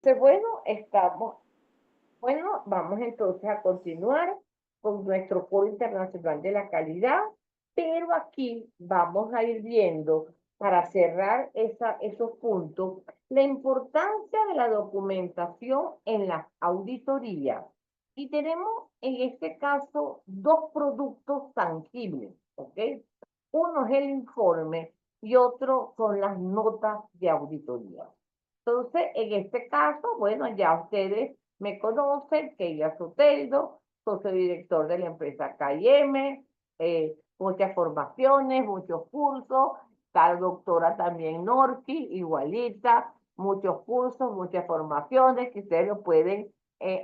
Entonces, vamos entonces a continuar con nuestro Foro Internacional de la Calidad, pero aquí vamos a ir viendo, para cerrar esos puntos, la importancia de la documentación en las auditorías. Y tenemos en este caso dos productos tangibles, ¿ok? Uno es el informe y otro son las notas de auditoría. Entonces, en este caso, bueno, ya ustedes me conocen, Keila Soteldo, socio director de la empresa KM, muchas formaciones, muchos cursos, está la doctora también Norki, igualita, muchos cursos, muchas formaciones que ustedes lo pueden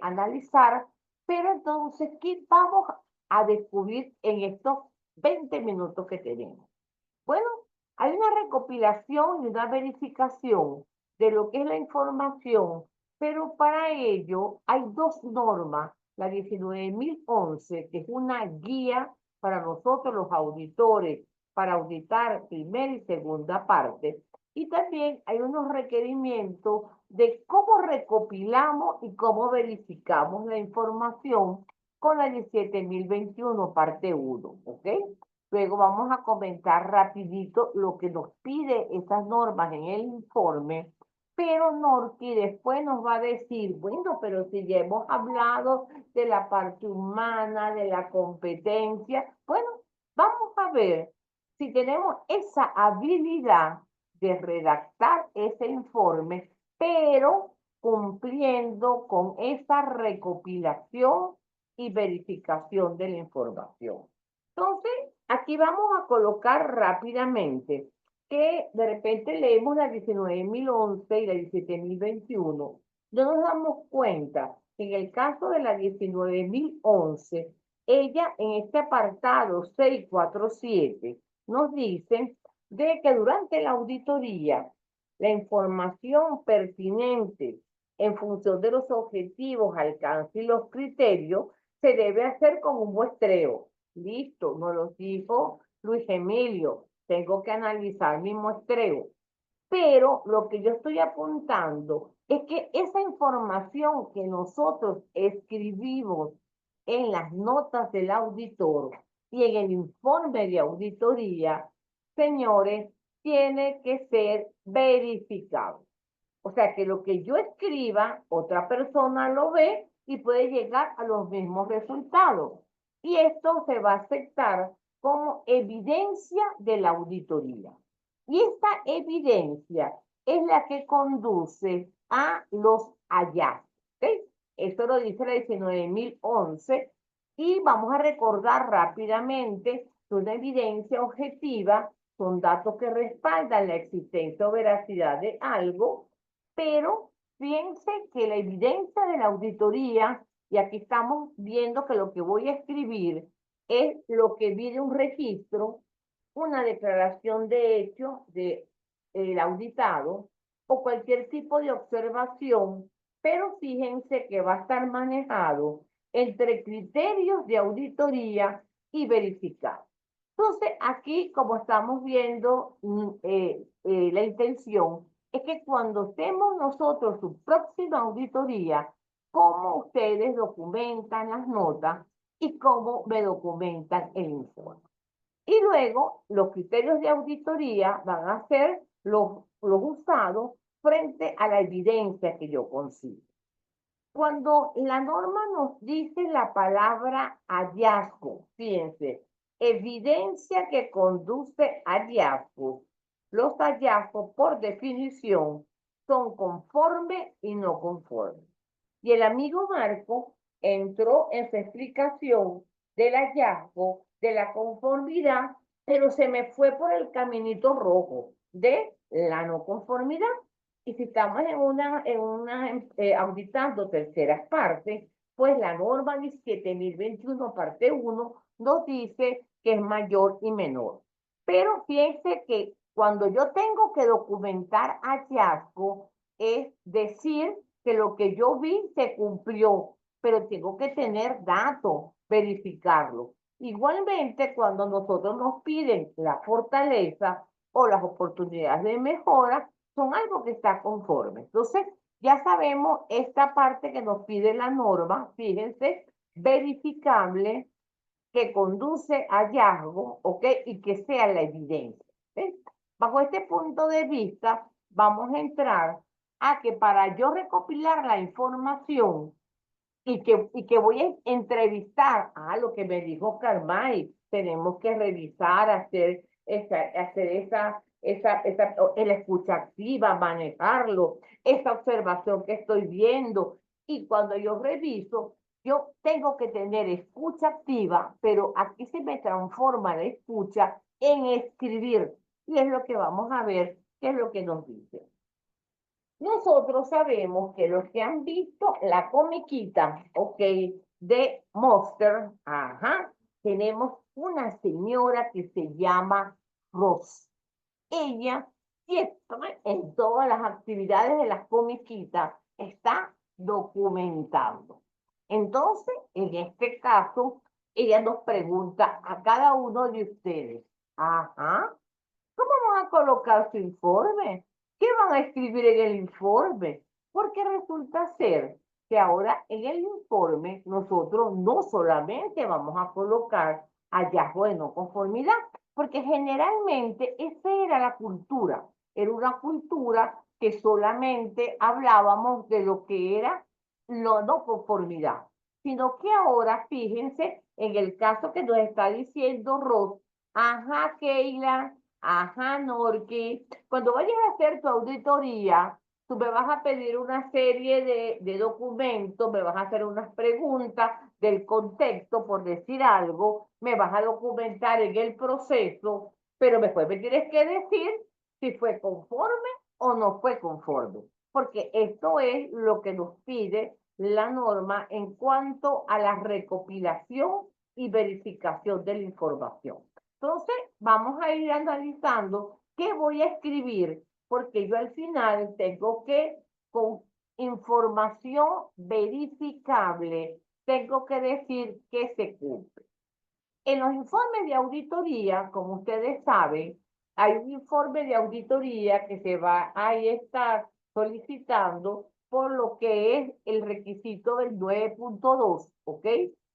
analizar. Pero entonces, ¿qué vamos a descubrir en estos 20 minutos que tenemos? Bueno, hay una recopilación y una verificación de lo que es la información, pero para ello hay dos normas, la 19.011, que es una guía para nosotros los auditores, para auditar primera y segunda parte, y también hay unos requerimientos de cómo recopilamos y cómo verificamos la información con la 17.021 parte 1, ¿ok? Luego vamos a comentar rapidito lo que nos pide esas normas en el informe, pero Norky después nos va a decir, bueno, pero si ya hemos hablado de la parte humana, de la competencia, bueno, vamos a ver si tenemos esa habilidad de redactar ese informe, pero cumpliendo con esa recopilación y verificación de la información. Entonces, aquí vamos a colocar rápidamente que de repente leemos la 19.011 y la 17.021. No nos damos cuenta que en el caso de la 19.011, ella en este apartado 647 nos dice de que durante la auditoría la información pertinente en función de los objetivos, alcance y los criterios se debe hacer con un muestreo. Listo, nos lo dijo Luis Emilio. Tengo que analizar mi muestreo. Pero lo que yo estoy apuntando es que esa información que nosotros escribimos en las notas del auditor y en el informe de auditoría, señores, tiene que ser verificado. O sea que lo que yo escriba, otra persona lo ve y puede llegar a los mismos resultados. Y esto se va a aceptar como evidencia de la auditoría. Y esta evidencia es la que conduce a los hallazgos. ¿Okay? Esto lo dice la 19.011 y vamos a recordar rápidamente que una evidencia objetiva son datos que respaldan la existencia o veracidad de algo, pero fíjense que la evidencia de la auditoría, y aquí estamos viendo que lo que voy a escribir es lo que vi de un registro, una declaración de hecho del auditado o cualquier tipo de observación, pero fíjense que va a estar manejado entre criterios de auditoría y verificar. Entonces, aquí, como estamos viendo, la intención es que cuando hacemos nosotros su próxima auditoría, cómo ustedes documentan las notas y cómo me documentan el informe. Y luego, los criterios de auditoría van a ser los usados frente a la evidencia que yo consigo. Cuando la norma nos dice la palabra hallazgo, fíjense, evidencia que conduce a hallazgos. Los hallazgos, por definición, son conformes y no conformes. Y el amigo Marco entró en su explicación del hallazgo, de la conformidad, pero se me fue por el caminito rojo de la no conformidad. Y si estamos auditando terceras partes, pues la norma 17.021 parte 1 nos dice que es mayor y menor. Pero fíjense que cuando yo tengo que documentar hallazgo, es decir que lo que yo vi se cumplió, pero tengo que tener datos, verificarlo. Igualmente, cuando nosotros nos piden la fortaleza o las oportunidades de mejora, son algo que está conforme. Entonces, Ya sabemos esta parte que nos pide la norma, fíjense, verificable, que conduce a hallazgo, ¿ok? Y que sea la evidencia. ¿Ves? Bajo este punto de vista, vamos a entrar a que para yo recopilar la información y que voy a entrevistar a lo que me dijo Carmay, tenemos que revisar, hacer la escucha activa, manejarlo, esa observación que estoy viendo. Y cuando yo reviso, yo tengo que tener escucha activa, pero aquí se me transforma la escucha en escribir. Y es lo que vamos a ver, qué es lo que nos dice. Nosotros sabemos que los que han visto la comiquita, ok, de Monster, ajá, tenemos una señora que se llama Ross. Ella siempre en todas las actividades de las comiquitas está documentando. Entonces, en este caso, ella nos pregunta a cada uno de ustedes, ajá, ¿cómo van a colocar su informe? ¿Qué van a escribir en el informe? Porque resulta ser que ahora en el informe nosotros no solamente vamos a colocar hallazgo de no conformidad, porque generalmente esa era la cultura. Era una cultura que solamente hablábamos de lo que era la no conformidad, sino que ahora, fíjense, en el caso que nos está diciendo Ross, ajá, Keila, ajá, Norki, cuando vayas a hacer tu auditoría, tú me vas a pedir una serie de documentos, me vas a hacer unas preguntas del contexto, por decir algo, me vas a documentar en el proceso, pero después me tienes que decir si fue conforme o no fue conforme, porque esto es lo que nos pide la norma en cuanto a la recopilación y verificación de la información. Entonces, vamos a ir analizando qué voy a escribir, porque yo al final tengo que, con información verificable, tengo que decir que se cumple. En los informes de auditoría, como ustedes saben, hay un informe de auditoría que se va a estar solicitando por lo que es el requisito del 9.2, ¿ok?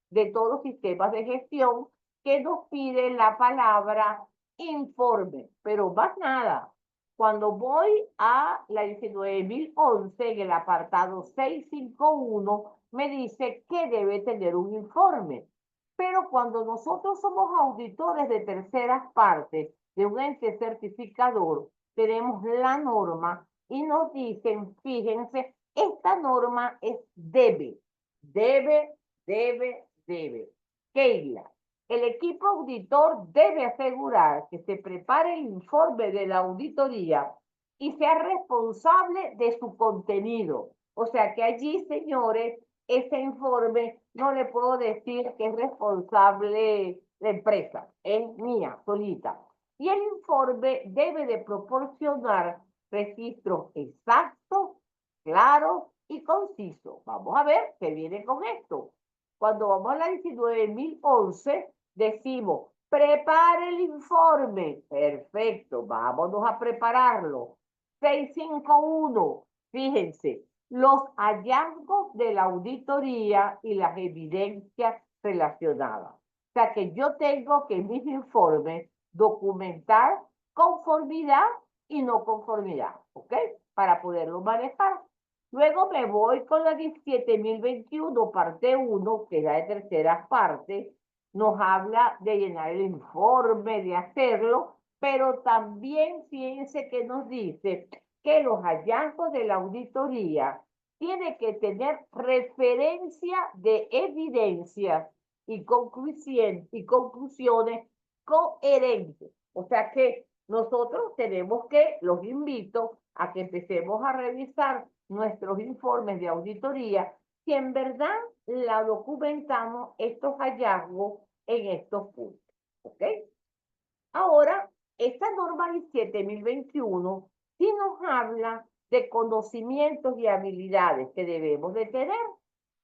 De todos los sistemas de gestión que nos pide la palabra informe, pero más nada. Cuando voy a la 19.011, en el apartado 651, me dice que debe tener un informe. Pero cuando nosotros somos auditores de terceras partes de un ente certificador, tenemos la norma y nos dicen, fíjense, esta norma es debe. Keila, el equipo auditor debe asegurar que se prepare el informe de la auditoría y sea responsable de su contenido. O sea que allí, señores, ese informe no le puedo decir que es responsable la empresa, es mía, solita. Y el informe debe de proporcionar registros exactos, claros y concisos. Vamos a ver qué viene con esto. Cuando vamos a la 19.011, decimos, prepare el informe. Perfecto, vámonos a prepararlo. 651, fíjense, los hallazgos de la auditoría y las evidencias relacionadas. O sea que yo tengo que en mis informes documentar conformidad y no conformidad, ¿ok? Para poderlo manejar. Luego me voy con la 17.021, parte 1, que es la de tercera parte. Nos habla de llenar el informe, de hacerlo, pero también fíjense que nos dice que los hallazgos de la auditoría tienen que tener referencia de evidencias y conclusiones coherentes. O sea que nosotros tenemos que, los invito a que empecemos a revisar nuestros informes de auditoría, si en verdad la documentamos estos hallazgos en estos puntos. ¿Ok? Ahora, esta norma 17.021 sí nos habla de conocimientos y habilidades que debemos de tener.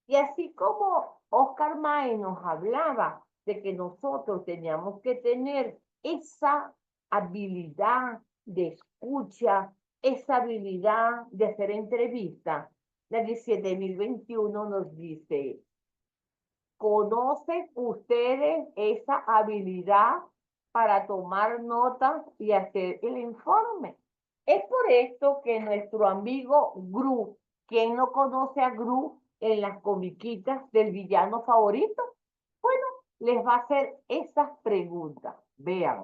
Y así como Oscar May nos hablaba de que nosotros teníamos que tener esa habilidad de escucha, esa habilidad de hacer entrevistas, de 17.021 nos dice, ¿conocen ustedes esa habilidad para tomar notas y hacer el informe? Es por esto que nuestro amigo Gru, ¿quién no conoce a Gru en las comiquitas del villano favorito? Bueno, les va a hacer esas preguntas. Vean,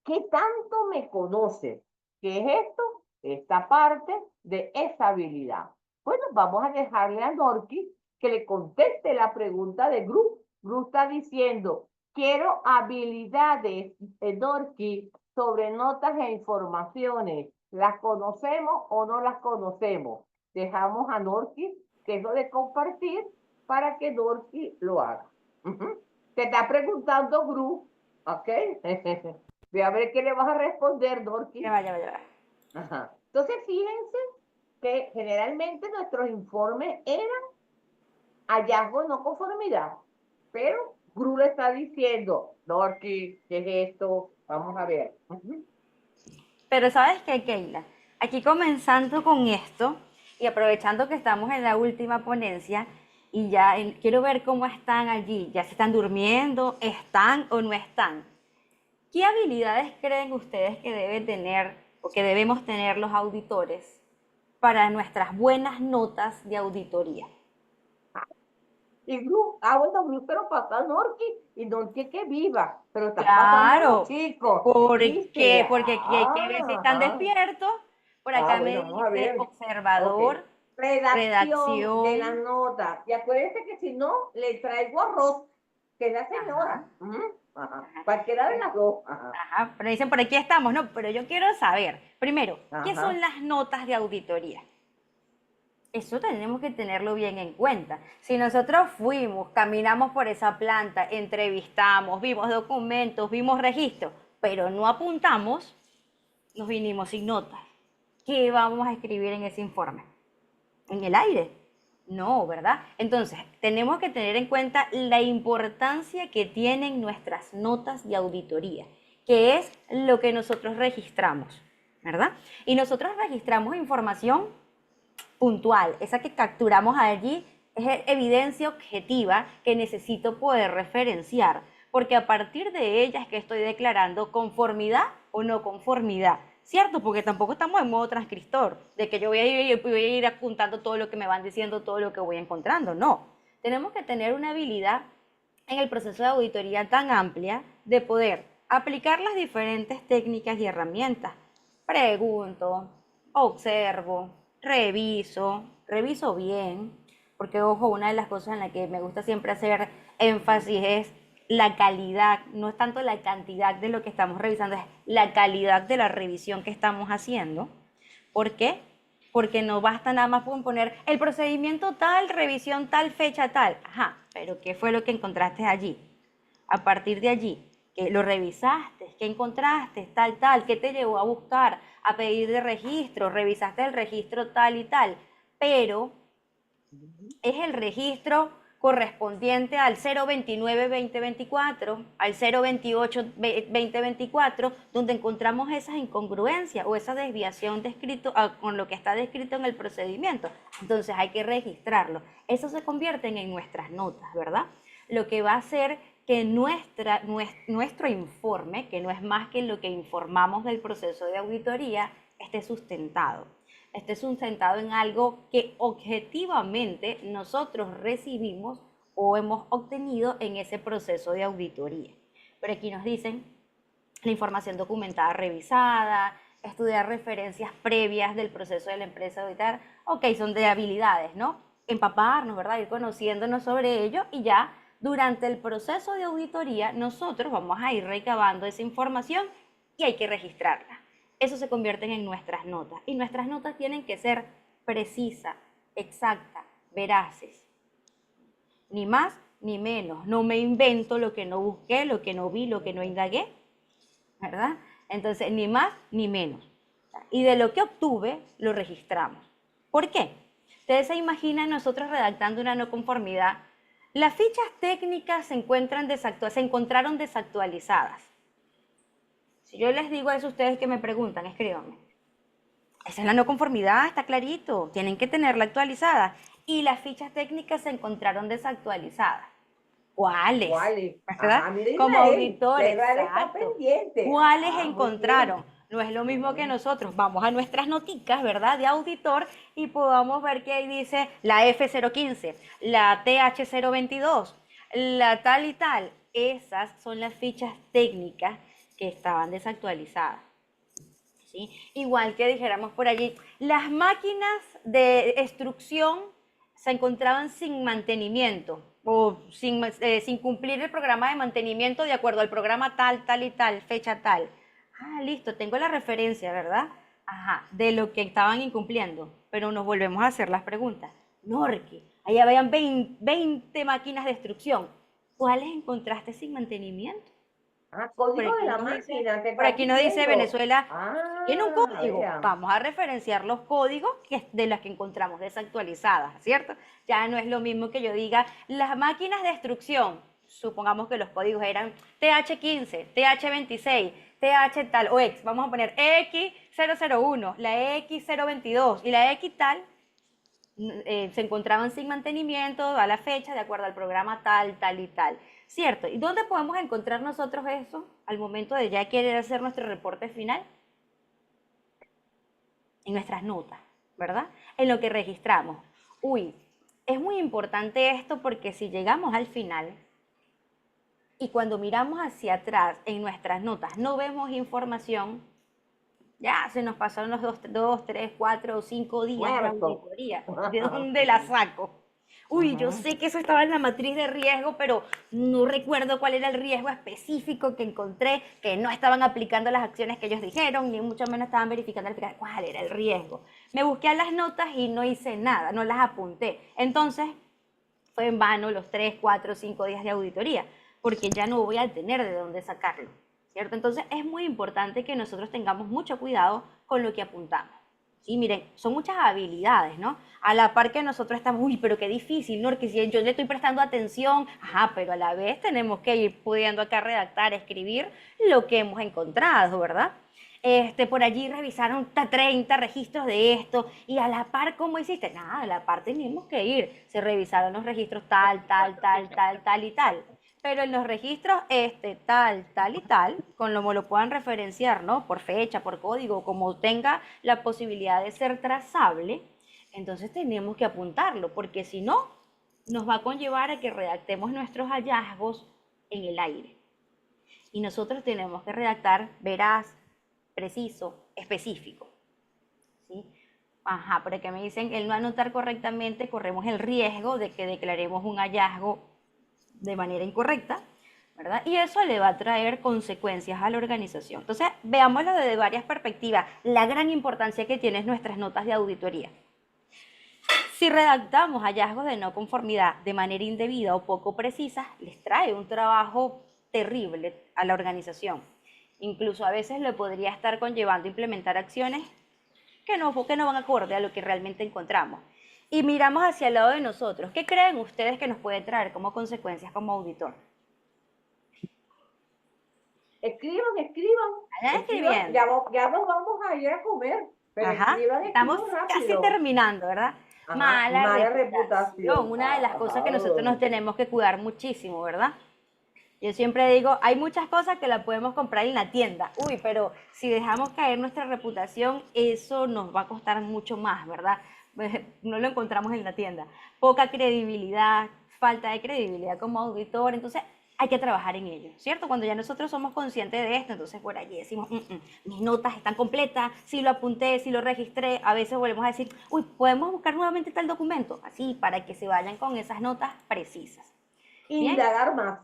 ¿qué tanto me conoces? ¿Qué es esto? Esta parte de esa habilidad. Bueno, vamos a dejarle a Norki que le conteste la pregunta de Gru. Gru está diciendo, quiero habilidades de Norki sobre notas e informaciones. ¿Las conocemos o no las conocemos? Dejamos a Norki, que es lo de compartir, para que Norki lo haga. Te está preguntando Gru, ¿ok? Voy a ver qué le vas a responder, Ya Dorky. va, ya va, ya va. Ajá. Entonces, fíjense que generalmente nuestros informes eran hallazgo no conformidad, pero Gru le está diciendo, Dorky, ¿qué es esto? Vamos a ver. Pero ¿sabes qué, Keila? Aquí comenzando con esto y aprovechando que estamos en la última ponencia y ya quiero ver cómo están allí. ¿Ya se están durmiendo? ¿Están o no están? ¿Qué habilidades creen ustedes que deben tener o que debemos tener los auditores para nuestras buenas notas de auditoría? Y Gru, bueno, Gru, pero pasa Norky, y Norky que viva, pero estás pasando los Claro, chicos, ¿por ¿viste? qué? Porque aquí hay que ver si están Ajá. despiertos. Por acá me Bueno, vamos a dice ver. Ok. observador, Redacción de las redacción. notas. Y acuérdense que si no, le traigo arroz, que es la Ajá, señora. Ajá. ajá. Cualquiera de las dos. Ajá. Ajá, pero dicen por aquí estamos, no, pero yo quiero saber, primero, ¿qué son Ajá. las notas de auditoría? Eso tenemos que tenerlo bien en cuenta. Si nosotros fuimos, caminamos por esa planta, entrevistamos, vimos documentos, vimos registros, pero no apuntamos, nos vinimos sin notas. ¿Qué vamos a escribir en ese informe? ¿En el aire? No, ¿verdad? Entonces, tenemos que tener en cuenta la importancia que tienen nuestras notas de auditoría, que es lo que nosotros registramos, ¿verdad? Y nosotros registramos información puntual, esa que capturamos allí es evidencia objetiva que necesito poder referenciar, porque a partir de ella es que estoy declarando conformidad o no conformidad, ¿cierto? Porque tampoco estamos en modo transcriptor, de que yo voy a ir apuntando todo lo que me van diciendo, todo lo que voy encontrando, no. Tenemos que tener una habilidad en el proceso de auditoría tan amplia de poder aplicar las diferentes técnicas y herramientas. Pregunto, observo, reviso bien, porque ojo, una de las cosas en las que me gusta siempre hacer énfasis es la calidad, no es tanto la cantidad de lo que estamos revisando, es la calidad de la revisión que estamos haciendo. ¿Por qué? Porque no basta nada más con poner el procedimiento tal, revisión tal, fecha tal. Ajá, pero ¿qué fue lo que encontraste allí? A partir de allí, que lo revisaste, qué encontraste, tal, tal, qué te llevó a buscar, a pedir de registro, revisaste el registro tal y tal, pero es el registro correspondiente al 029-2024, al 028-2024, donde encontramos esas incongruencias o esa desviación descrito, con lo que está descrito en el procedimiento. Entonces hay que registrarlo. Eso se convierte en nuestras notas, ¿verdad? Lo que va a hacer que nuestro informe, que no es más que lo que informamos del proceso de auditoría, esté sustentado en algo que objetivamente nosotros recibimos o hemos obtenido en ese proceso de auditoría. Pero aquí nos dicen la información documentada revisada, estudiar referencias previas del proceso de la empresa auditar, ok, son de habilidades, ¿no? Empaparnos, ¿verdad? Ir conociéndonos sobre ello y ya durante el proceso de auditoría nosotros vamos a ir recabando esa información y hay que registrarla. Eso se convierte en nuestras notas y nuestras notas tienen que ser precisas, exactas, veraces, ni más ni menos. No me invento lo que no busqué, lo que no vi, lo que no indagué, ¿verdad? Entonces, ni más ni menos. Y de lo que obtuve, lo registramos. ¿Por qué? Ustedes se imaginan nosotros redactando una no conformidad. Las fichas técnicas se encontraron desactualizadas. Si yo les digo eso, ustedes que me preguntan, escríbanme. Esa es la no conformidad, está clarito. Tienen que tenerla actualizada. Y las fichas técnicas se encontraron desactualizadas. ¿Cuáles? ¿Cuáles? ¿Verdad? Ajá, mira Como Israel. auditor, Ya Israel está exacto. pendiente. ¿Cuáles Ah, muy bien. encontraron? No es lo mismo que Ujú. nosotros vamos a nuestras noticas, ¿verdad? De auditor y podamos ver que ahí dice la F015, la TH022, la tal y tal. Esas son las fichas técnicas que estaban desactualizadas. ¿Sí? Igual que dijéramos por allí, las máquinas de extrusión se encontraban sin mantenimiento o sin cumplir el programa de mantenimiento de acuerdo al programa tal, tal y tal, fecha tal. Ah, listo, tengo la referencia, ¿verdad? Ajá, de lo que estaban incumpliendo. Pero nos volvemos a hacer las preguntas. Norque, ahí habían 20 máquinas de extrusión. ¿Cuáles encontraste sin mantenimiento? Ah, Por código de aquí la nos dice, máquina, te por estás aquí nos dice diciendo. Venezuela, tiene un Ah, código. vea. Vamos a referenciar los códigos de las que encontramos desactualizadas, ¿cierto? Ya no es lo mismo que yo diga, las máquinas de extrusión, supongamos que los códigos eran TH15, TH26, TH tal, o X, vamos a poner X001, la X022 y la X tal, se encontraban sin mantenimiento a la fecha de acuerdo al programa tal, tal y tal. ¿Cierto? ¿Y dónde podemos encontrar nosotros eso al momento de ya querer hacer nuestro reporte final? En nuestras notas, ¿verdad? En lo que registramos. Uy, es muy importante esto porque si llegamos al final y cuando miramos hacia atrás en nuestras notas no vemos información, ya se nos pasaron los 2, 3, 4 o 5 días de Muerto. auditoría. ¿De dónde la saco? Uy, yo Ujú. sé que eso estaba en la matriz de riesgo, pero no recuerdo cuál era el riesgo específico que encontré, que no estaban aplicando las acciones que ellos dijeron, ni mucho menos estaban verificando cuál era el riesgo. Me busqué a las notas y no hice nada, no las apunté. Entonces, fue en vano los 3, 4, 5 días de auditoría, porque ya no voy a tener de dónde sacarlo, ¿cierto? Entonces es muy importante que nosotros tengamos mucho cuidado con lo que apuntamos. Sí, miren, son muchas habilidades, ¿no? A la par que nosotros estamos, uy, pero qué difícil, ¿no? Que si yo le estoy prestando atención, ajá, pero a la vez tenemos que ir pudiendo acá redactar, escribir lo que hemos encontrado, ¿verdad? Por allí revisaron 30 registros de esto y a la par, ¿cómo hiciste? Nada, a la par teníamos que ir. Se revisaron los registros tal, tal, tal, tal, tal y tal. Pero en los registros tal, tal y tal, con lo lo puedan referenciar, ¿no? Por fecha, por código, como tenga la posibilidad de ser trazable, entonces tenemos que apuntarlo, porque si no, nos va a conllevar a que redactemos nuestros hallazgos en el aire. Y nosotros tenemos que redactar veraz, preciso, específico. ¿Sí? Ajá, porque me dicen, el no anotar correctamente, corremos el riesgo de que declaremos un hallazgo de manera incorrecta, ¿verdad? Y eso le va a traer consecuencias a la organización. Entonces, veámoslo desde varias perspectivas, la gran importancia que tienen nuestras notas de auditoría. Si redactamos hallazgos de no conformidad de manera indebida o poco precisa, les trae un trabajo terrible a la organización. Incluso a veces le podría estar conllevando implementar acciones que no van acorde a lo que realmente encontramos. Y miramos hacia el lado de nosotros. ¿Qué creen ustedes que nos puede traer como consecuencias como auditor? Escriban, escriban, Vayan escriban. escribiendo. Ya nos vamos a ir a comer, pero Ajá, escriban, estamos escriban casi rápido. terminando, ¿verdad? Ajá, Mala mala reputación, reputación. una de las cosas que nosotros nos Ajá. tenemos que cuidar muchísimo, ¿verdad? Yo siempre digo, hay muchas cosas que la podemos comprar en la tienda. Uy, pero si dejamos caer nuestra reputación, eso nos va a costar mucho más, ¿verdad? No lo encontramos en la tienda. Poca credibilidad, falta de credibilidad como auditor, entonces hay que trabajar en ello, ¿cierto? Cuando ya nosotros somos conscientes de esto, entonces por allí decimos, mis notas están completas, si lo apunté, si lo registré, a veces volvemos a decir, uy, podemos buscar nuevamente tal documento, así, para que se vayan con esas notas precisas. Bien, Indagar más.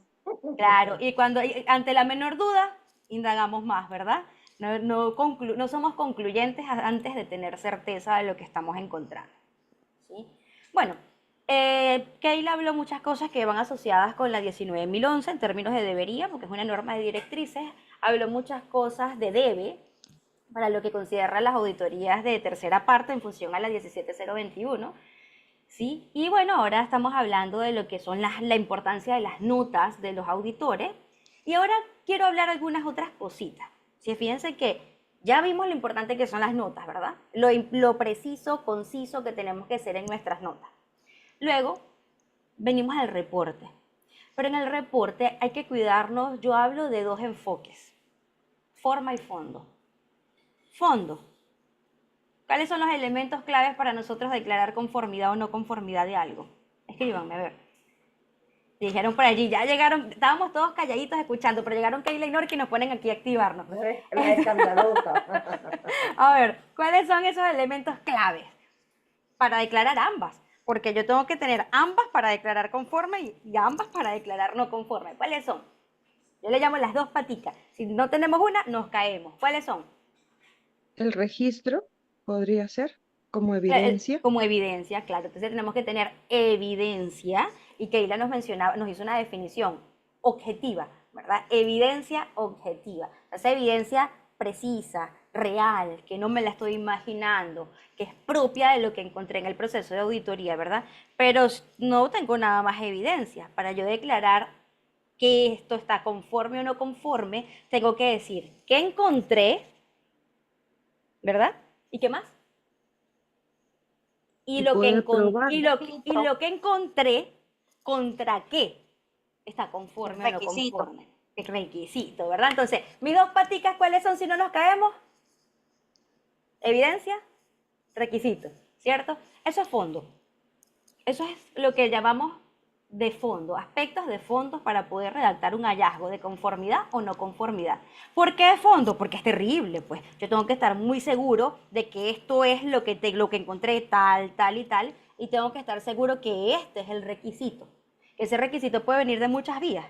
claro, y cuando ante la menor duda, indagamos más, ¿verdad? No somos concluyentes antes de tener certeza de lo que estamos encontrando. ¿Sí? Bueno, Keila habló muchas cosas que van asociadas con la 19.011 en términos de debería, porque es una norma de directrices. Habló muchas cosas de debe, para lo que considera las auditorías de tercera parte en función a la 17.021. ¿Sí? Y bueno, ahora estamos hablando de lo que son la importancia de las notas de los auditores. Y ahora quiero hablar algunas otras cositas. Si fíjense que Ya vimos lo importante que son las notas, ¿verdad? Lo preciso, conciso que tenemos que ser en nuestras notas. Luego, venimos al reporte. Pero en el reporte hay que cuidarnos, yo hablo de dos enfoques, forma y fondo. Fondo. ¿Cuáles son los elementos claves para nosotros declarar conformidad o no conformidad de algo? Escríbanme, a ver. Dijeron por allí, ya llegaron, estábamos todos calladitos escuchando, pero llegaron Keila y Norky y nos ponen aquí a activarnos. La escandalosa. A ver, ¿cuáles son esos elementos claves para declarar ambas? Porque yo tengo que tener ambas para declarar conforme y ambas para declarar no conforme. ¿Cuáles son? Yo le llamo las dos paticas. Si no tenemos una, nos caemos. ¿Cuáles son? El registro podría ser como evidencia. Como evidencia, claro. Entonces tenemos que tener evidencia y Keila nos mencionaba, nos hizo una definición objetiva, ¿verdad? Evidencia objetiva. Esa evidencia precisa, real, que no me la estoy imaginando, que es propia de lo que encontré en el proceso de auditoría, ¿verdad? Pero no tengo nada más evidencia. Para yo declarar que esto está conforme o no conforme, tengo que decir qué encontré, ¿verdad? ¿Y qué más? Y lo que encontré, ¿contra qué? Está conforme o no conforme. El requisito, ¿verdad? Entonces, mis dos paticas, ¿cuáles son si no nos caemos? Evidencia, requisito, ¿cierto? Eso es fondo. Eso es lo que llamamos de fondo, aspectos de fondo para poder redactar un hallazgo de conformidad o no conformidad. ¿Por qué de fondo? Porque es terrible, pues. Yo tengo que estar muy seguro de que esto es lo que encontré tal, tal y tal, y tengo que estar seguro que este es el requisito. Ese requisito puede venir de muchas vías,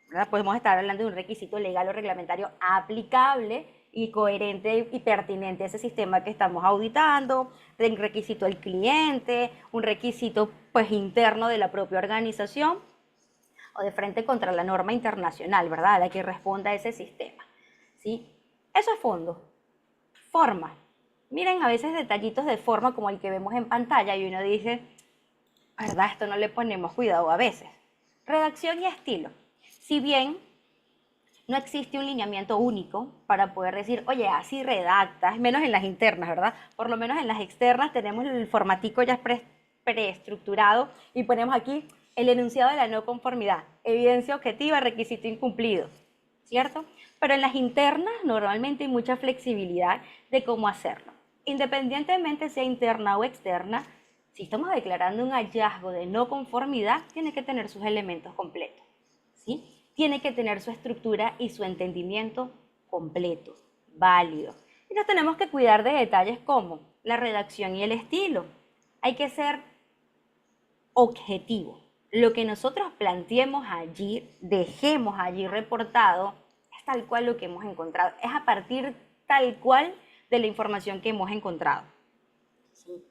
¿verdad? Podemos estar hablando de un requisito legal o reglamentario aplicable y coherente y pertinente a ese sistema que estamos auditando, de un requisito del cliente, un requisito pues interno de la propia organización o de frente contra la norma internacional, ¿verdad? A la que responda ese sistema, ¿sí? Eso es fondo. Forma. Miren a veces detallitos de forma como el que vemos en pantalla y uno dice, ¿verdad? Esto no le ponemos cuidado a veces. Redacción y estilo. Si bien no existe un lineamiento único para poder decir, oye, así redactas, menos en las internas, ¿verdad? Por lo menos en las externas tenemos el formatico ya preestructurado y ponemos aquí el enunciado de la no conformidad, evidencia objetiva, requisito incumplido, ¿cierto? Pero en las internas normalmente hay mucha flexibilidad de cómo hacerlo. Independientemente sea interna o externa, si estamos declarando un hallazgo de no conformidad, tiene que tener sus elementos completos, ¿sí? Tiene que tener su estructura y su entendimiento completo, válido. Y nos tenemos que cuidar de detalles como la redacción y el estilo. Hay que ser objetivo. Lo que nosotros planteemos allí, dejemos allí reportado, es tal cual lo que hemos encontrado. Es a partir tal cual de la información que hemos encontrado. ¿Sí?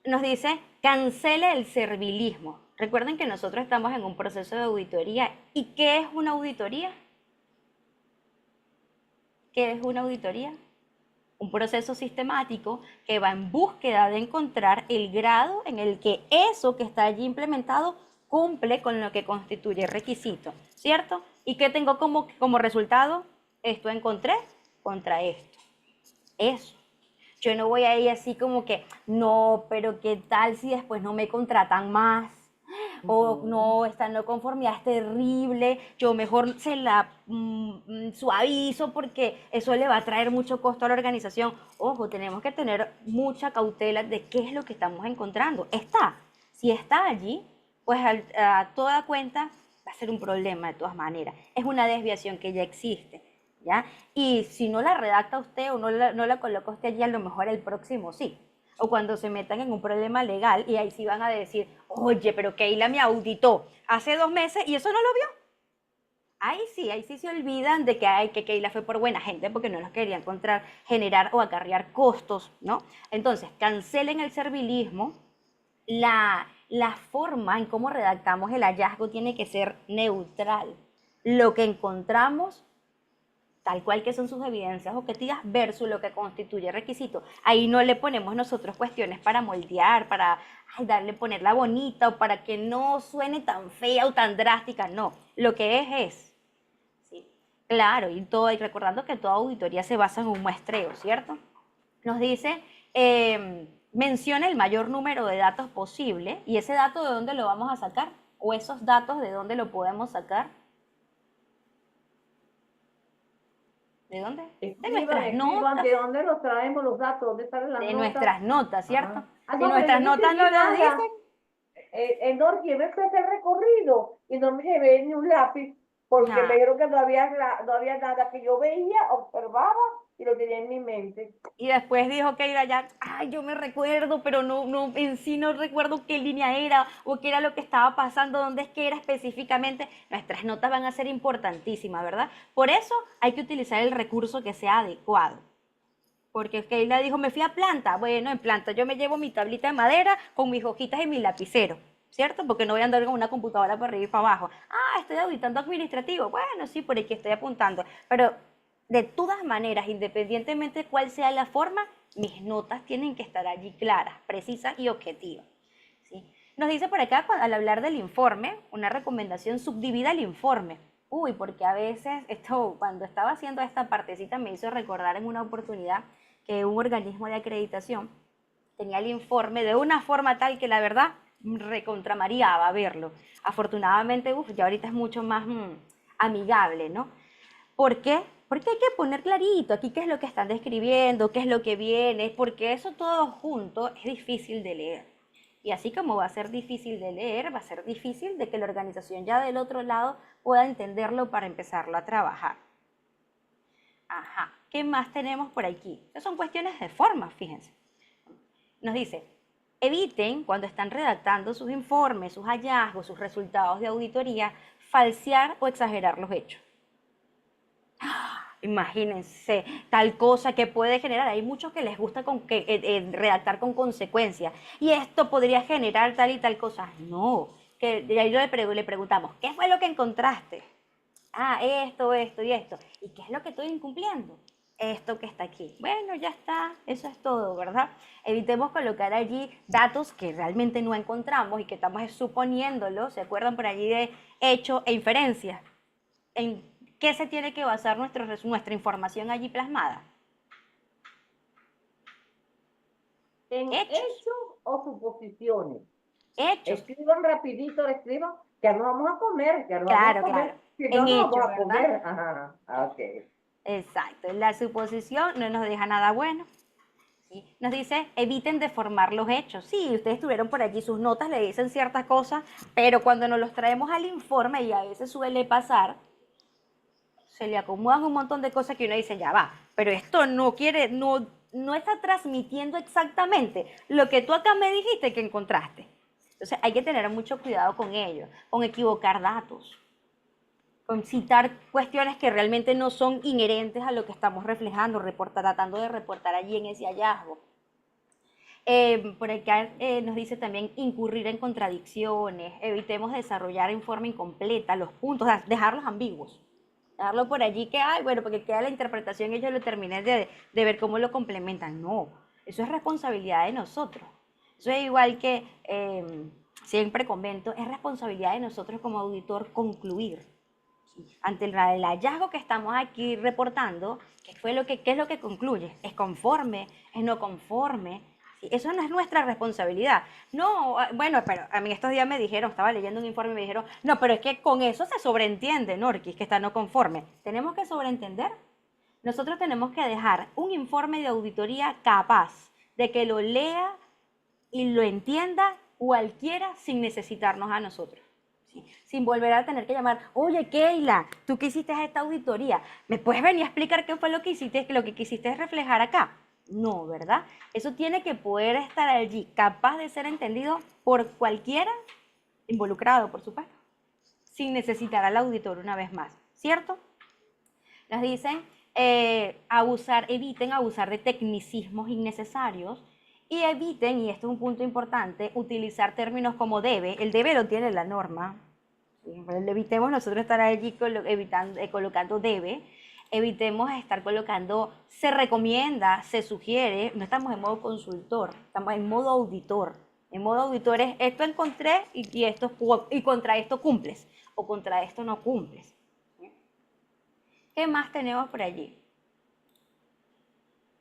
Nos dice, cancele el servilismo. Recuerden que nosotros estamos en un proceso de auditoría. ¿Y qué es una auditoría? ¿Qué es una auditoría? Un proceso sistemático que va en búsqueda de encontrar el grado en el que eso que está allí implementado cumple con lo que constituye el requisito, ¿cierto? ¿Y qué tengo como resultado? Esto encontré contra esto. Eso. Yo no voy a ir así como que, no, pero ¿qué tal si después no me contratan más? O no, esta no conformidad es terrible, yo mejor se la suavizo porque eso le va a traer mucho costo a la organización. Ojo, tenemos que tener mucha cautela de qué es lo que estamos encontrando. Si está allí, pues a toda cuenta va a ser un problema de todas maneras. Es una desviación que ya existe, ¿ya? Y si no la redacta usted o no la coloca usted allí, a lo mejor el próximo sí. O cuando se metan en un problema legal y ahí sí van a decir, oye, pero Keila me auditó hace 2 meses y eso no lo vio. Ahí sí se olvidan de que Keila fue por buena gente porque no los quería encontrar, generar o acarrear costos, ¿no? Entonces, cancelen el servilismo. La forma en cómo redactamos el hallazgo tiene que ser neutral. Lo que encontramos tal cual que son sus evidencias objetivas versus lo que constituye requisito. Ahí no le ponemos nosotros cuestiones para moldear, para ponerla bonita o para que no suene tan fea o tan drástica, no. Lo que es, ¿sí? Claro, y recordando que toda auditoría se basa en un muestreo, ¿cierto? Nos dice, menciona el mayor número de datos posible, y ese dato ¿de dónde lo vamos a sacar? O esos datos ¿de dónde lo podemos sacar? ¿De dónde? De nuestras Escriban, notas, ¿de dónde los traemos los datos? ¿Dónde están las de notas? nuestras notas, ¿cierto? Ajá. Ah, Si no, pero yo nuestras no notas escribí no lo nada. dicen, Norky, yo me fui a hacer recorrido y no me llevé ni un lápiz porque me nada. dijeron que no había nada que yo veía, observaba y lo tenía en mi mente. Y después dijo que era ya, ay, yo me recuerdo, pero no, en sí no recuerdo qué línea era o qué era lo que estaba pasando, dónde es que era específicamente. Nuestras notas van a ser importantísimas, ¿verdad? Por eso hay que utilizar el recurso que sea adecuado. Porque Keila dijo, me fui a planta. Bueno, en planta yo me llevo mi tablita de madera con mis hojitas y mi lapicero, ¿cierto? Porque no voy a andar con una computadora para arriba y para abajo. Ah, estoy auditando administrativo. Bueno, sí, por aquí estoy apuntando. Pero de todas maneras, independientemente de cuál sea la forma, mis notas tienen que estar allí claras, precisas y objetivas. ¿Sí? Nos dice por acá, al hablar del informe, una recomendación, subdivida el informe. Uy, porque a veces, esto, cuando estaba haciendo esta partecita, me hizo recordar en una oportunidad que un organismo de acreditación tenía el informe de una forma tal que la verdad recontramariaba verlo. Afortunadamente, ya ahorita es mucho más amigable, ¿no? ¿Por qué? Porque hay que poner clarito aquí qué es lo que están describiendo, qué es lo que viene, porque eso todo junto es difícil de leer. Y así como va a ser difícil de leer, va a ser difícil de que la organización ya del otro lado pueda entenderlo para empezarlo a trabajar. Ajá, ¿qué más tenemos por aquí? Estas son cuestiones de forma, fíjense. Nos dice, eviten cuando están redactando sus informes, sus hallazgos, sus resultados de auditoría, falsear o exagerar los hechos. Imagínense, tal cosa que puede generar. Hay muchos que les gusta redactar con consecuencias. Y esto podría generar tal y tal cosa. No, que ahí le preguntamos, ¿qué fue lo que encontraste? Ah, esto y esto. ¿Y qué es lo que estoy incumpliendo? Esto que está aquí. Bueno, ya está, eso es todo, ¿verdad? Evitemos colocar allí datos que realmente no encontramos y que estamos suponiéndolo. ¿Se acuerdan por allí de hecho e inferencia? ¿En qué se tiene que basar nuestra información allí plasmada? En Hechos, hechos o suposiciones. hechos. Escriban rapidito, escriban, ya no vamos a comer, ya no vamos a Claro, claro. comer. Si no, En no hechos, vamos a ¿verdad? comer. Ajá, ok. Exacto. La suposición no nos deja nada bueno. ¿Sí? Nos dice, eviten deformar los hechos. Sí, ustedes tuvieron por allí sus notas, le dicen ciertas cosas, pero cuando nos los traemos al informe, y a veces suele pasar, se le acomodan un montón de cosas que uno dice, ya va, pero esto no está transmitiendo exactamente lo que tú acá me dijiste que encontraste. Entonces hay que tener mucho cuidado con ello, con equivocar datos, con citar cuestiones que realmente no son inherentes a lo que estamos reflejando, tratando de reportar allí en ese hallazgo. Por acá nos dice también incurrir en contradicciones, evitemos desarrollar en forma incompleta los puntos, o sea, dejarlos ambiguos. Dejarlo por allí que, ay, bueno, porque queda la interpretación y yo lo terminé de ver cómo lo complementan. No, eso es responsabilidad de nosotros. Eso es igual que, siempre comento, es responsabilidad de nosotros como auditor concluir. Ante el hallazgo que estamos aquí reportando, ¿qué es lo que concluye? ¿Es conforme? ¿Es no conforme? ¿Sí? Eso no es nuestra responsabilidad. No, bueno, pero a mí estos días me dijeron, estaba leyendo un informe y me dijeron, no, pero es que con eso se sobreentiende, Norquis, que está no conforme. Tenemos que sobreentender. Nosotros tenemos que dejar un informe de auditoría capaz de que lo lea y lo entienda cualquiera sin necesitarnos a nosotros. ¿Sí? Sin volver a tener que llamar, oye, Keila, ¿tú qué hiciste esta auditoría? ¿Me puedes venir a explicar qué fue lo que hiciste, lo que quisiste reflejar acá? No, ¿verdad? Eso tiene que poder estar allí, capaz de ser entendido por cualquiera involucrado, por supuesto, sin necesitar al auditor una vez más, ¿cierto? Nos dicen, eviten abusar de tecnicismos innecesarios y eviten, y esto es un punto importante, utilizar términos como debe. El debe lo tiene la norma. ¿Sí? Evitemos nosotros estar allí colocando debe. Evitemos estar colocando se recomienda, se sugiere. No estamos en modo consultor, estamos en modo auditor. En modo auditor es esto encontré y contra esto cumples o contra esto no cumples. ¿Qué más tenemos por allí?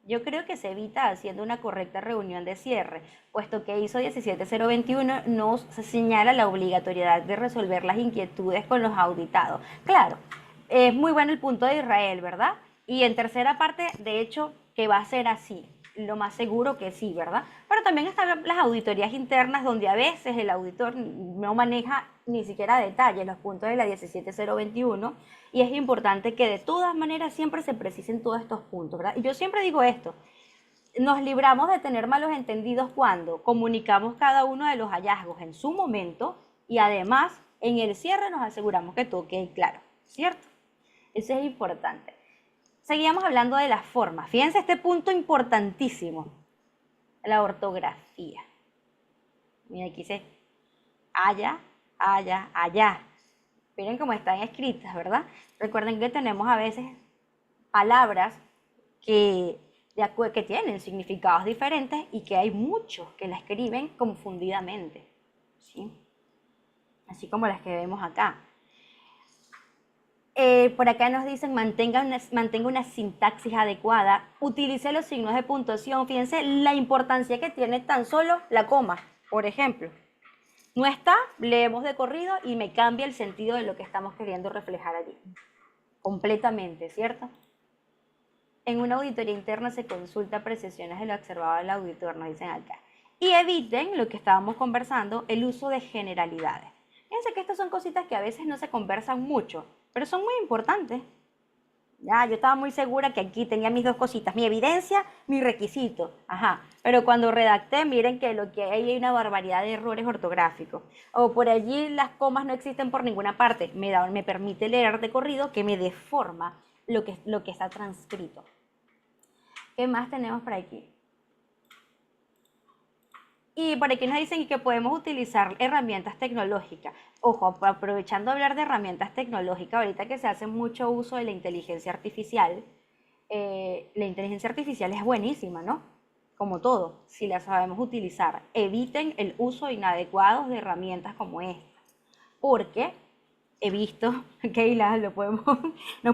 Yo creo que se evita haciendo una correcta reunión de cierre, puesto que ISO 17021 nos señala la obligatoriedad de resolver las inquietudes con los auditados. Claro, es muy bueno el punto de Israel, ¿verdad? Y en tercera parte, de hecho, que va a ser así. Lo más seguro que sí, ¿verdad? Pero también están las auditorías internas donde a veces el auditor no maneja ni siquiera detalles los puntos de la 17021 y es importante que de todas maneras siempre se precisen todos estos puntos, ¿verdad? Y yo siempre digo esto, nos libramos de tener malos entendidos cuando comunicamos cada uno de los hallazgos en su momento y además en el cierre nos aseguramos que todo quede claro, ¿cierto? Eso es importante. Seguíamos hablando de las formas. Fíjense este punto importantísimo, la ortografía. Mira, aquí dice allá, allá, allá. Miren cómo están escritas, ¿verdad? Recuerden que tenemos a veces palabras que tienen significados diferentes y que hay muchos que la escriben confundidamente, ¿sí? Así como las que vemos acá. Por acá nos dicen mantenga una sintaxis adecuada, utilice los signos de puntuación. Fíjense la importancia que tiene tan solo la coma, por ejemplo. No está, leemos de corrido y me cambia el sentido de lo que estamos queriendo reflejar allí. Completamente, ¿cierto? En una auditoría interna se consulta precisiones de lo observado del auditor, nos dicen acá. Y eviten, lo que estábamos conversando, el uso de generalidades. Fíjense que estas son cositas que a veces no se conversan mucho, pero son muy importantes. Ya, yo estaba muy segura que aquí tenía mis dos cositas, mi evidencia, mi requisito. Ajá, pero cuando redacté, miren que lo que hay una barbaridad de errores ortográficos. O por allí las comas no existen por ninguna parte. Me permite leer de corrido que me deforma lo que está transcrito. ¿Qué más tenemos por aquí? Y por aquí nos dicen que podemos utilizar herramientas tecnológicas. Ojo, aprovechando hablar de herramientas tecnológicas, ahorita que se hace mucho uso de la inteligencia artificial es buenísima, ¿no? Como todo, si la sabemos utilizar. Eviten el uso inadecuado de herramientas como esta. Porque he visto, Keila, nos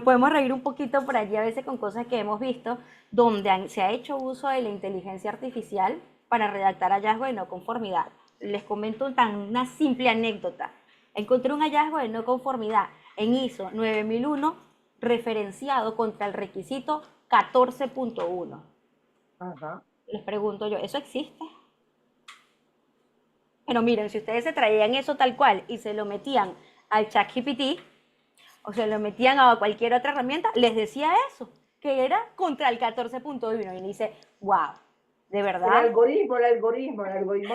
podemos reír un poquito por allí a veces con cosas que hemos visto, donde se ha hecho uso de la inteligencia artificial para redactar hallazgos de no conformidad. Les comento una simple anécdota. Encontré un hallazgo de no conformidad en ISO 9001 referenciado contra el requisito 14.1. Ajá. Les pregunto yo, ¿eso existe? Pero miren, si ustedes se traían eso tal cual y se lo metían al ChatGPT o se lo metían a cualquier otra herramienta, les decía eso, que era contra el 14.1 y me dice, wow, de verdad. El algoritmo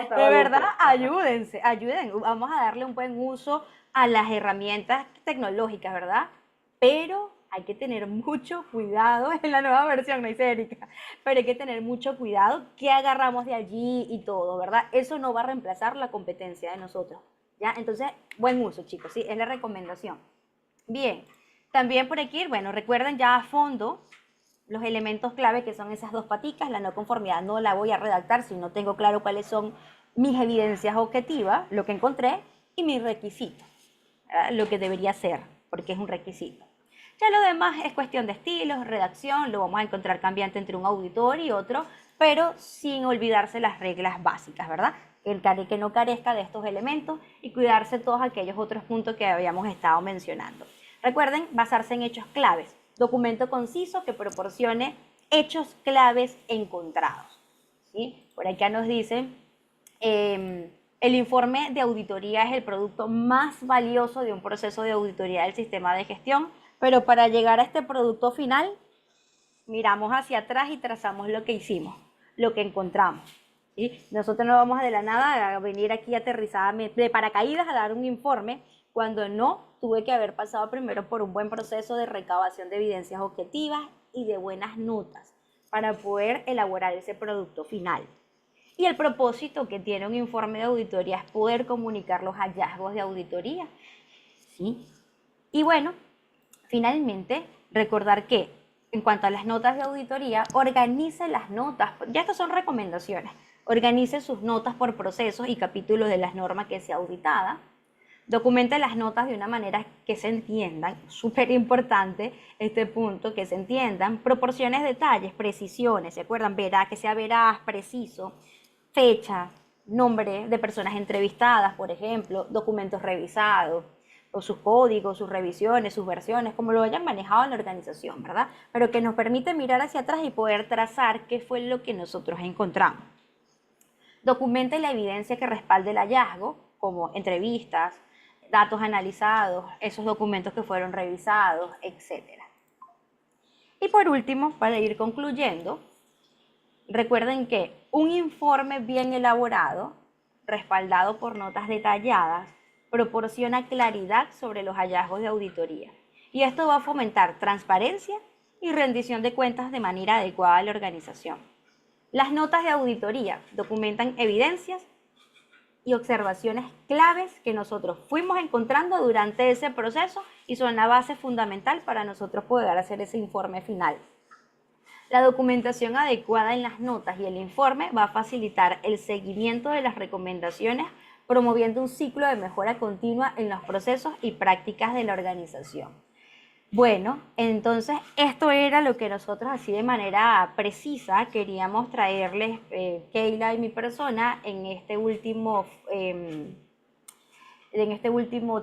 estaba De verdad, loco. ayuden. Vamos a darle un buen uso a las herramientas tecnológicas, ¿verdad? Pero hay que tener mucho cuidado en la nueva versión, me dice Erika, pero hay que tener mucho cuidado qué agarramos de allí y todo, ¿verdad? Eso no va a reemplazar la competencia de nosotros, ¿ya? Entonces, buen uso, chicos, sí, es la recomendación. Bien, también por aquí, bueno, recuerden ya a fondo los elementos clave que son esas dos paticas, la no conformidad no la voy a redactar si no tengo claro cuáles son mis evidencias objetivas, lo que encontré, y mis requisitos, lo que debería ser, porque es un requisito. Ya lo demás es cuestión de estilos, redacción, lo vamos a encontrar cambiante entre un auditor y otro, pero sin olvidarse las reglas básicas, ¿verdad? Que no carezca de estos elementos y cuidarse todos aquellos otros puntos que habíamos estado mencionando. Recuerden basarse en hechos claves. Documento conciso que proporcione hechos claves encontrados, ¿sí? Por acá nos dicen, el informe de auditoría es el producto más valioso de un proceso de auditoría del sistema de gestión, pero para llegar a este producto final, miramos hacia atrás y trazamos lo que hicimos, lo que encontramos, ¿sí? Nosotros no vamos de la nada a venir aquí aterrizada de paracaídas a dar un informe, cuando no tuve que haber pasado primero por un buen proceso de recabación de evidencias objetivas y de buenas notas para poder elaborar ese producto final. Y el propósito que tiene un informe de auditoría es poder comunicar los hallazgos de auditoría, ¿sí? Y bueno, finalmente, recordar que en cuanto a las notas de auditoría, organice las notas, ya estas son recomendaciones, organice sus notas por procesos y capítulos de las normas que sea auditada, Documente las notas de una manera que se entiendan, súper importante este punto, que se entiendan, proporciones, detalles, precisiones, ¿se acuerdan? Que sea veraz, preciso, fecha, nombre de personas entrevistadas, por ejemplo, documentos revisados, o sus códigos, sus revisiones, sus versiones, como lo hayan manejado en la organización, ¿verdad? Pero que nos permite mirar hacia atrás y poder trazar qué fue lo que nosotros encontramos. Documente la evidencia que respalde el hallazgo, como entrevistas, datos analizados, esos documentos que fueron revisados, etc. Y por último, para ir concluyendo, recuerden que un informe bien elaborado, respaldado por notas detalladas, proporciona claridad sobre los hallazgos de auditoría. Y esto va a fomentar transparencia y rendición de cuentas de manera adecuada a la organización. Las notas de auditoría documentan evidencias y observaciones claves que nosotros fuimos encontrando durante ese proceso y son la base fundamental para nosotros poder hacer ese informe final. La documentación adecuada en las notas y el informe va a facilitar el seguimiento de las recomendaciones, promoviendo un ciclo de mejora continua en los procesos y prácticas de la organización. Bueno, entonces esto era lo que nosotros así de manera precisa queríamos traerles, Keila y mi persona, en este último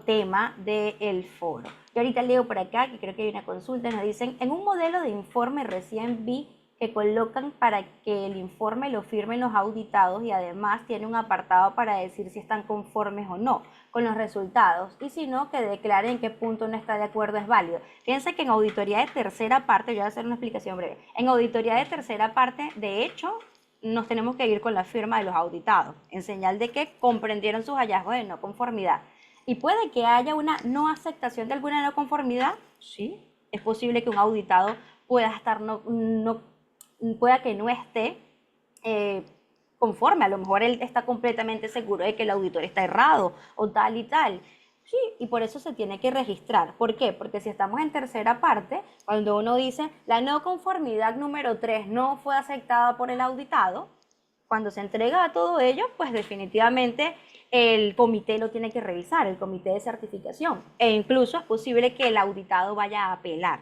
tema del foro. Yo ahorita leo por acá, que creo que hay una consulta, nos dicen, en un modelo de informe recién vi que colocan para que el informe lo firmen los auditados y además tiene un apartado para decir si están conformes o no con los resultados y si no, que declaren en qué punto no está de acuerdo es válido. Fíjense que en auditoría de tercera parte, yo voy a hacer una explicación breve, en auditoría de tercera parte, de hecho, nos tenemos que ir con la firma de los auditados, en señal de que comprendieron sus hallazgos de no conformidad. Y puede que haya una no aceptación de alguna no conformidad, sí, es posible que un auditado pueda pueda que no esté conforme, a lo mejor él está completamente seguro de que el auditor está errado o tal y tal. Sí, y por eso se tiene que registrar. ¿Por qué? Porque si estamos en tercera parte, cuando uno dice la no conformidad número 3 no fue aceptada por el auditado, cuando se entrega a todo ello, pues definitivamente el comité lo tiene que revisar, el comité de certificación. E incluso es posible que el auditado vaya a apelar.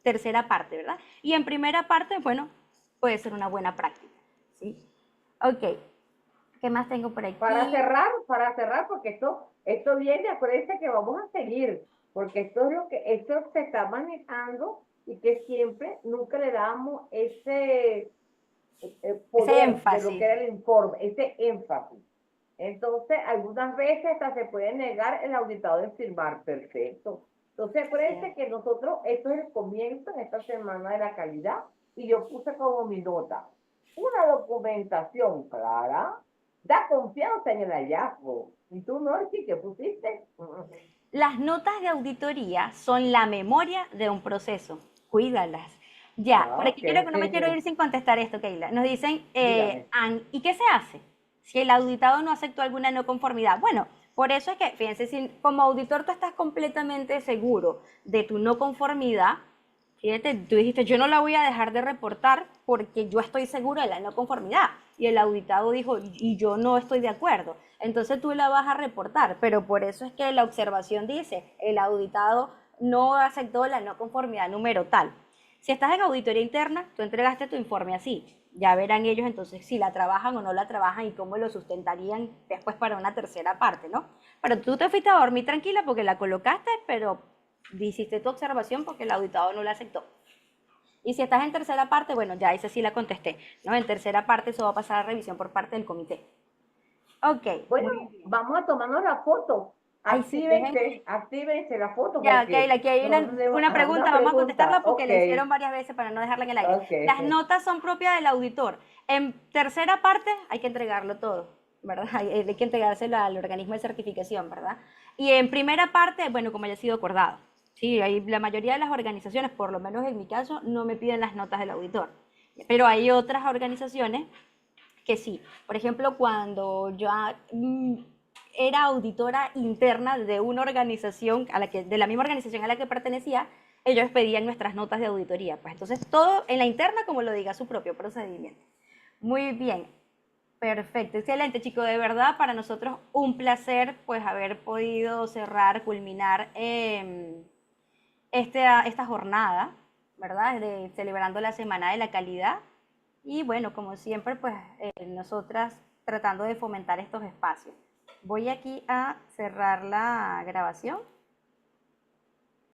Tercera parte, ¿verdad? Y en primera parte, bueno, puede ser una buena práctica, ¿sí? Ok, ¿qué más tengo por aquí? Para cerrar, porque esto viene, acuérdense que vamos a seguir, porque esto se está manejando y que siempre nunca le damos ese poder de lo que era el informe, ese énfasis. Entonces, algunas veces hasta se puede negar el auditado de firmar, perfecto. Entonces, acuérdense que nosotros, esto es el comienzo en esta semana de la calidad, y yo puse como mi nota, una documentación clara, da confianza en el hallazgo. ¿Y tú, Norchi, qué pusiste? Las notas de auditoría son la memoria de un proceso. Cuídalas. Ya, por aquí Okay. no me quiero ir sin contestar esto, Keila. Nos dicen, ¿y qué se hace si el auditado no aceptó alguna no conformidad? Bueno, por eso es que, fíjense, si como auditor tú estás completamente seguro de tu no conformidad, fíjate, tú dijiste, yo no la voy a dejar de reportar porque yo estoy seguro de la no conformidad. Y el auditado dijo, y yo no estoy de acuerdo. Entonces tú la vas a reportar, pero por eso es que la observación dice, el auditado no aceptó la no conformidad número tal. Si estás en auditoría interna, tú entregaste tu informe así. Ya verán ellos entonces si la trabajan o no la trabajan y cómo lo sustentarían después para una tercera parte, ¿no? Pero tú te fuiste a dormir tranquila porque la colocaste, pero hiciste tu observación porque el auditado no la aceptó. Y si estás en tercera parte, bueno, ya esa sí la contesté, ¿no? En tercera parte eso va a pasar a revisión por parte del comité. Ok. Bueno, vamos a tomarnos la foto. Actívense la foto. Ya, Keila, aquí hay una pregunta, vamos a contestarla porque okay. la hicieron varias veces para no dejarla en el aire. Okay. Las notas son propias del auditor. En tercera parte hay que entregarlo todo, ¿verdad? Hay que entregárselo al organismo de certificación, ¿verdad? Y en primera parte, bueno, como haya sido acordado. Sí, la mayoría de las organizaciones, por lo menos en mi caso, no me piden las notas del auditor. Pero hay otras organizaciones que sí. Por ejemplo, cuando yo era auditora interna de una organización de la misma organización a la que pertenecía, ellos pedían nuestras notas de auditoría. Pues entonces todo en la interna como lo diga su propio procedimiento. Muy bien. Perfecto, excelente, chicos. De verdad, para nosotros un placer pues haber podido cerrar, culminar esta jornada, ¿verdad? De, celebrando la Semana de la Calidad. Y bueno, como siempre, pues nosotras tratando de fomentar estos espacios. Voy aquí a cerrar la grabación.